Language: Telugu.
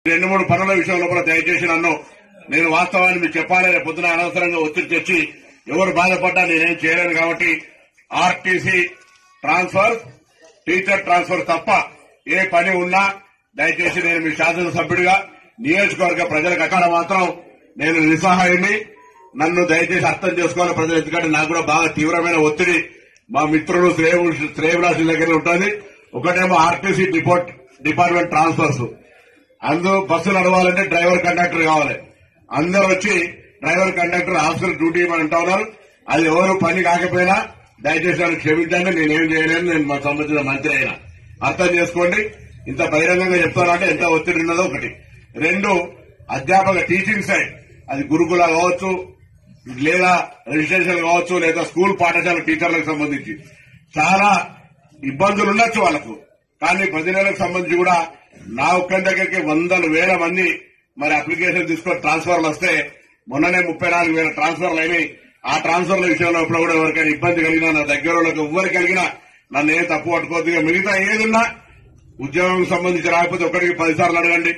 2-3 పనుల విషయంలో కూడా దయచేసి నేను వాస్తవాన్ని మీకు చెప్పాలి. రేపు పొద్దున అనవసరంగా ఒత్తిడి తెచ్చి ఎవరు బాధపడ్డా నేనేం చేయలేను కాబట్టి ఆర్టీసీ ట్రాన్స్ఫర్, టీచర్ ట్రాన్స్ఫర్ తప్ప ఏ పని ఉన్నా దయచేసి నేను మీ శాసనసభ్యుడిగా నియోజకవర్గ ప్రజలకు అక్కడ మాత్రం నేను నిస్సహాయుని. నన్ను దయచేసి అర్థం చేసుకోవాలి ప్రజలు. ఎందుకంటే నాకు కూడా బాగా తీవ్రమైన ఒత్తిడి మా మిత్రులు శ్రేయభిలాషుల దగ్గర ఉంటుంది. ఒకటేమో ఆర్టీసీ డిపార్ట్మెంట్ ట్రాన్స్ఫర్స్, అందరూ బస్సులు నడవాలంటే డ్రైవర్ కండక్టర్ కావాలి. అందరూ వచ్చి డ్రైవర్ కండక్టర్ ఆఫీసర్ డ్యూటీ అని అంటా ఉన్నారు. అది ఎవరు పని కాకపోయినా దయచేసి నన్ను క్షమించండి. నేనేం చేయలేను. నేను మా సంబంధించిన మంత్రి అయినా అర్థం చేసుకోండి. ఇంత బహిరంగంగా చెప్తానంటే ఎంత ఒత్తిడి ఉన్నదో ఒకటి. 2, అధ్యాపక టీచింగ్ సైడ్, అది గురుకుల కావచ్చు, లేదా రెసిడెన్షియల్ కావచ్చు, లేదా స్కూల్ పాఠశాల టీచర్లకు సంబంధించి చాలా ఇబ్బందులు ఉండొచ్చు వాళ్ళకు. కానీ 10 నెలలకు సంబంధించి కూడా నా ఒక్కరి దగ్గరికి 100,000 మంది మరి అప్లికేషన్ తీసుకొని ట్రాన్స్ఫర్లు వస్తే మొన్ననే 34,000 ట్రాన్స్ఫర్లు అయినాయి. ఆ ట్రాన్స్ఫర్ల విషయంలో ఇప్పుడు కూడా ఎవరికైనా ఇబ్బంది కలిగినా, నా దగ్గర వాళ్ళకి ఎవరు కలిగినా నన్ను ఏం తప్పు పట్టుకోవద్దు. మిగతా ఏదున్నా ఉద్యోగం సంబంధించి రాకపోతే ఒకటికి 10 సార్లు అడగండి.